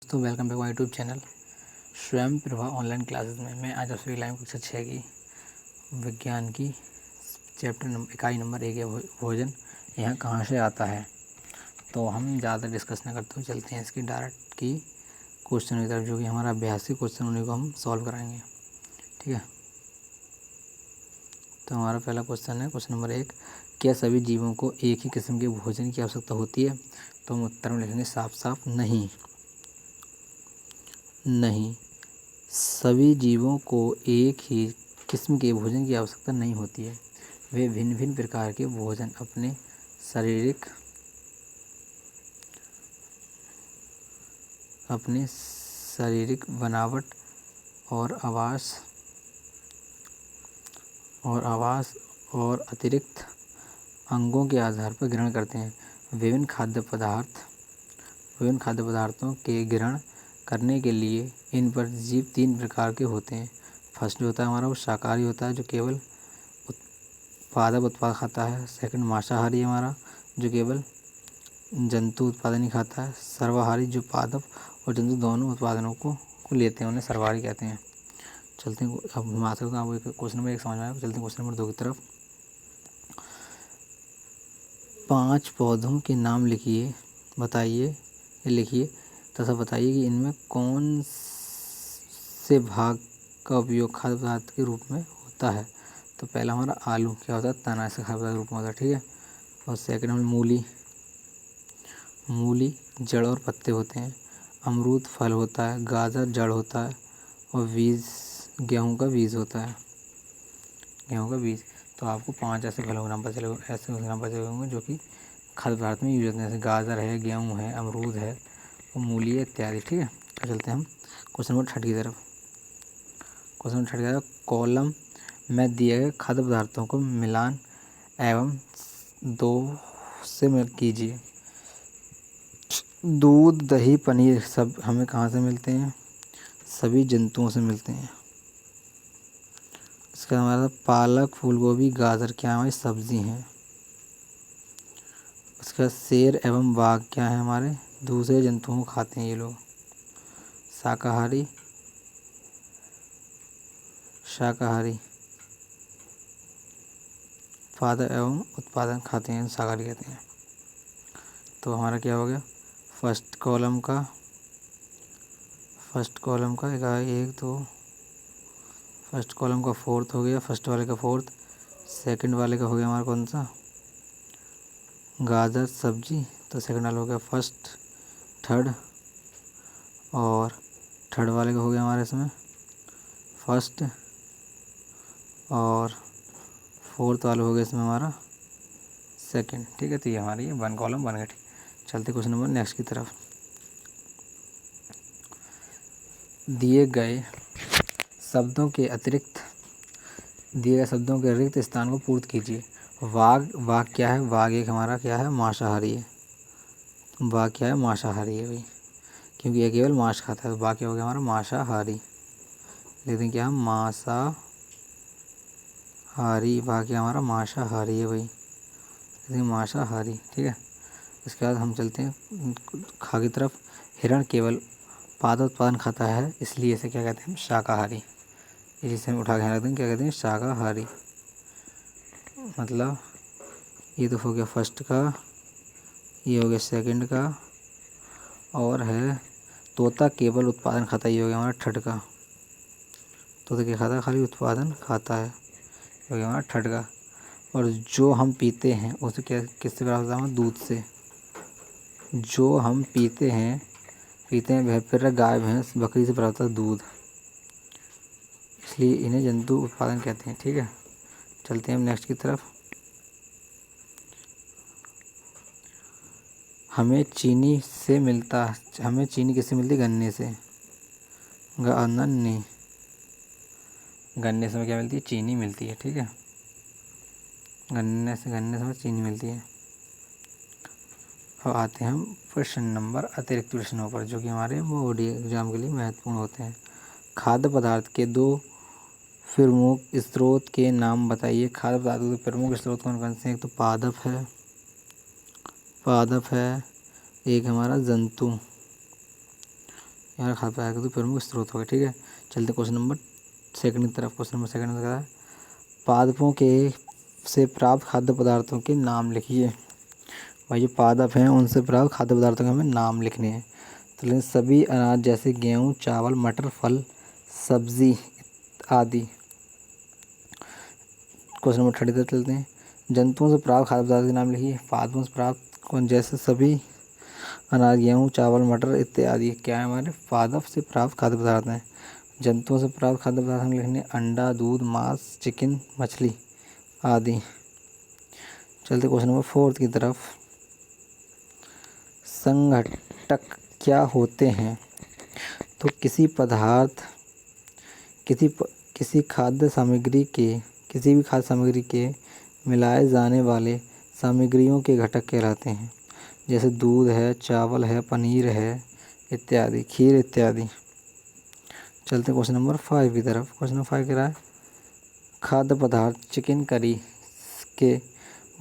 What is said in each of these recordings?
तो welcome back my YouTube channel स्वयं Prabha online classes में मैं आज आपसे लाइव कक्षा 6 की विज्ञान की चैप्टर नंबर इकाई नंबर 1 है भोजन यह कहाँ से आता है। तो हम ज़्यादा डिस्कस न करते हुए चलते हैं इसकी डायरेक्ट की क्वेश्चन की तरफ, जो कि हमारा अभ्यासी क्वेश्चन उन्हीं को हम सॉल्व कराएंगे। ठीक है, तो हमारा पहला क्वेश्चन है क्वेश्चन नंबर 1, क्या सभी जीवों को एक ही किस्म के भोजन की आवश्यकता होती है? तो हम उत्तर में लिखेंगे साफ साफ नहीं। नहीं, सभी जीवों को एक ही किस्म के भोजन की आवश्यकता नहीं होती है। वे भिन्न भिन्न प्रकार के भोजन अपने शारीरिक बनावट और आवास और अतिरिक्त अंगों के आधार पर ग्रहण करते हैं। विभिन्न खाद्य पदार्थों के ग्रहण करने के लिए इन पर जीव 3 प्रकार के होते हैं। फर्स्ट जो होता है हमारा वो शाकाहारी होता है, जो केवल उत्पाद खाता है। सेकंड मांसाहारी है हमारा, जो केवल जंतु उत्पादन ही खाता है। सर्वाहारी जो पादप और जंतु दोनों उत्पादनों को लेते हैं, उन्हें सर्वाहारी कहते हैं। चलते हैं, अब हम आशा करता हूँ आपको क्वेश्चन नंबर 1 समझ में आया। चलते हैं क्वेश्चन नंबर 2 की तरफ। 5 पौधों के नाम लिखिए तथा बताइए कि इनमें कौन से भाग का उपयोग खाद्य पदार्थ के रूप में होता है। तो पहला हमारा आलू क्या होता है, तना से खाद्य पदार्थ के रूप में होता है। ठीक है, और सेकंड हमारा मूली जड़ और पत्ते होते हैं। अमरूद फल होता है। गाजर जड़ होता है और गेहूं का बीज होता है। तो आपको 5 ऐसे फलों के नाम पता चले होंगे जो कि खाद्य पदार्थ में यूज होते हैं, जैसे गाजर है, गेहूं है, अमरूद है और मूली है इत्यादि। ठीक है, तो चलते हैं हम क्वेश्चन नंबर 3 की तरफ। कॉलम में दिए गए खाद्य पदार्थों को मिलान एवं 2 से मिल कीजिए। दूध, दही, पनीर सब हमें कहाँ से मिलते हैं? सभी जंतुओं से मिलते हैं। इसका हमारा पालक, फूलगोभी, गाजर क्या हमारी सब्जी हैं। इसका शेर एवं बाघ क्या है हमारे दूसरे जंतुओं को खाते हैं ये लोग। शाकाहारी पादप एवं उत्पादन खाते हैं, शाकाहारी कहते हैं। तो हमारा क्या हो गया, फर्स्ट कॉलम का फर्स्ट कॉलम का फोर्थ हो गया, फर्स्ट वाले का फोर्थ। सेकंड वाले का हो गया हमारा कौन सा, गाजर सब्जी, तो सेकंड वाला हो गया फर्स्ट, थर्ड, और थर्ड वाले का हो गया हमारे इसमें फर्स्ट, और फोर्थ वाला हो गया इसमें हमारा सेकंड। ठीक है, तो ये हमारी 1 कॉलम बन गया। ठीक, चलते क्वेश्चन नंबर नेक्स्ट की तरफ। दिए गए शब्दों के अतिरिक्त स्थान को पूर्ति कीजिए। वाघ क्या है? वाघ एक हमारा क्या है, मांसाहारी है। वाघ क्या है, मांसाहारी है भाई, क्योंकि ये केवल मांस खाता है। तो वाघ क्या हो गया हमारा, मांसाहारी। लेकिन क्या मांसाहारी, वाघ क्या हमारा मांसाहारी है भाई, लेकिन मांसाहारी। ठीक है, इसके बाद हम चलते हैं खा की तरफ। हिरण केवल पादप उत्पादन खाता है, इसलिए इसे क्या कहते हैं, शाकाहारी। इसे हम उठा के रख देंगे, क्या कहते हैं, शाकाहारी। मतलब ये तो हो गया फर्स्ट का, ये हो गया सेकंड का, और है तोता केवल उत्पादन खाता है, ये हो गया हमारा थर्ड का। तोता क्या खाता है, खाली उत्पादन खाता है, ये हो गया हमारा थर्ड का। और जो हम पीते हैं उसे क्या किससे प्राप्त होता है, दूध से। जो हम पीते हैं वह फिर गाय, भैंस, बकरी से प्राप्त होता है दूध, इसलिए इन्हें जंतु उत्पादन कहते हैं। ठीक है, चलते हैं हम नेक्स्ट की तरफ। हमें चीनी किससे मिलती है, गन्ने से। गन्ने से हमें क्या मिलती है, चीनी मिलती है। ठीक है, गन्ने से हमें चीनी मिलती है। अब आते हैं हम अतिरिक्त प्रश्नों पर, जो कि हमारे बोर्ड एग्जाम के लिए महत्वपूर्ण होते हैं। खाद्य पदार्थ के 2 प्रमुख स्रोत के नाम बताइए। खाद्य पदार्थ के प्रमुख स्रोत कौन कौन से हैं? एक तो पादप है, एक हमारा यहाँ खाद्य पदार्थ के प्रमुख स्रोत हो गए। ठीक है, चलते क्वेश्चन नंबर सेकंड की तरफ। क्वेश्चन नंबर सेकंड में कहा है पादपों के से प्राप्त खाद्य पदार्थों के नाम लिखिए। भाई जो पादप हैं उनसे प्राप्त खाद्य पदार्थों के हमें नाम लिखने हैं। तो लेकिन सभी अनाज जैसे गेहूँ, चावल, मटर, फल, सब्जी आदि। क्वेश्चन नंबर 30 तक चलते हैं। जंतुओं से प्राप्त खाद्य पदार्थ के नाम लिखिए। पादपों से प्राप्त कौन, जैसे सभी अनाज, गेहूँ, चावल, मटर इत्यादि क्या है हमारे पादप से प्राप्त खाद्य पदार्थ हैं। जंतुओं से प्राप्त खाद्य पदार्थ हम लिखने अंडा, दूध, मांस, चिकन, मछली आदि। चलते क्वेश्चन नंबर 4 की तरफ। संघटक क्या होते हैं? तो किसी पदार्थ किसी खाद्य सामग्री के किसी भी खाद्य सामग्री के मिलाए जाने वाले सामग्रियों के घटक कहलाते हैं। जैसे दूध है, चावल है, पनीर है इत्यादि, खीर इत्यादि। चलते क्वेश्चन नंबर 5 की तरफ। क्वेश्चन नंबर 5 कह रहा है खाद्य पदार्थ चिकन करी के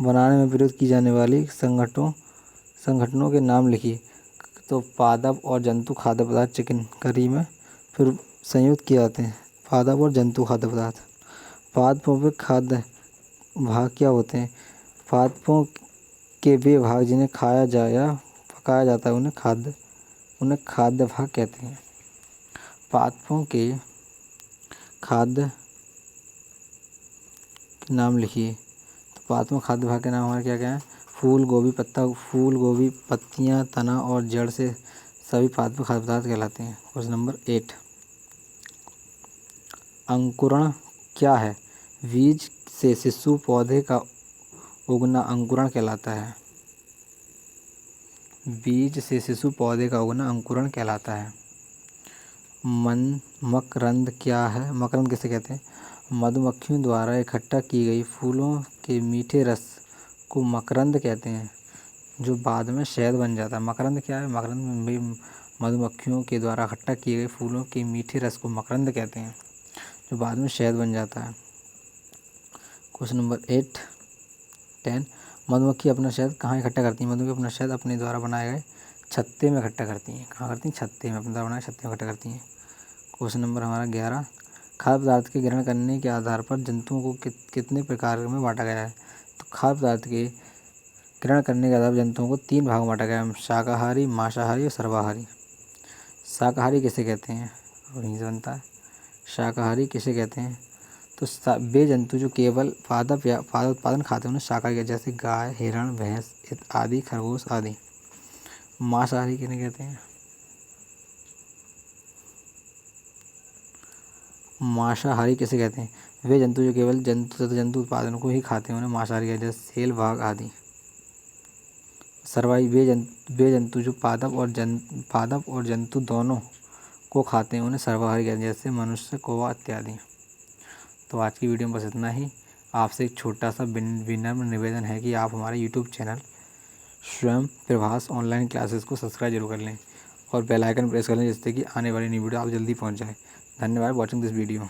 बनाने में प्रयोग की जाने वाली संगठनों के नाम लिखिए। तो पादप और जंतु खाद्य पदार्थ चिकन करी में फिर संयुक्त किए जाते हैं, पादप और जंतु खाद्य पदार्थ। पादपों में खाद्य भाग क्या होते हैं? पादपों के वे भाग जिन्हें खाया जाए या पकाया जाता है उन्हें खाद्य भाग कहते हैं। पादपों के खाद्य के नाम लिखिए। तो पादपों खाद्य भाग के नाम हमारे क्या क्या हैं? फूल गोभी, पत्तियां, तना और जड़ से सभी पादप खाद्य पदार्थ कहलाते हैं। Question number 8। अंकुरण क्या है? बीज से शिशु पौधे का उगना अंकुरण कहलाता है। बीज से शिशु पौधे का उगना अंकुरण कहलाता है। मकरंद क्या है? मकरंद किसे कहते हैं? मधुमक्खियों द्वारा इकट्ठा की गई फूलों के मीठे रस को मकरंद कहते हैं, जो बाद में शहद बन जाता है। मकरंद क्या है? मकरंद भी मधुमक्खियों के द्वारा इकट्ठा किए गए फूलों के मीठे रस को मकरंद कहते हैं, जो बाद में शहद बन जाता है। Question number 10। मधुमक्खी अपना शहद कहाँ इकट्ठा करती है? मधुमक्खी अपना शहद अपने द्वारा बनाए गए छत्ते में इकट्ठा करती हैं। कहाँ करती हैं? छत्ते में, अपने द्वारा बनाए छत्ते में इकट्ठा करती हैं। क्वेश्चन नंबर हमारा 11। खाद्य पदार्थ के ग्रहण करने के आधार पर जंतुओं को कितने प्रकार में बांटा गया है? तो खाद्य पदार्थ के ग्रहण करने के आधार पर जंतुओं को 3 भाग में बांटा गया है, शाकाहारी, मांसाहारी और सर्वाहारी। शाकाहारी किसे कहते हैं? और यहीं से बनता है। शाकाहारी किसे कहते हैं? तो वे जंतु जो केवल पादप उत्पादन खाते हैं उन्हें शाकाहारी कहते हैं, जैसे गाय, हिरण, भैंस आदि, खरगोश आदि। मांसाहारी किन्हें कहते हैं? मांसाहारी किसे कहते हैं? वे जंतु जो केवल जंतु उत्पादन को ही खाते हैं उन्हें मांसाहारी कहते हैं, जैसे सेल, बाघ आदि। सर्वाहारी वे जंतु जो पादप और जंतु दोनों को खाते हैं उन्हें सर्वाहारी कहते हैं, जैसे मनुष्य, कौवा इत्यादि। तो आज की वीडियो में बस इतना ही। आपसे एक छोटा सा विनम्र निवेदन है कि आप हमारे यूट्यूब चैनल स्वयं प्रभास ऑनलाइन क्लासेस को सब्सक्राइब जरूर कर लें और बेल आइकन प्रेस कर लें, जिससे कि आने वाली न्यू वीडियो आप जल्दी पहुंच जाए। धन्यवाद वॉचिंग दिस वीडियो।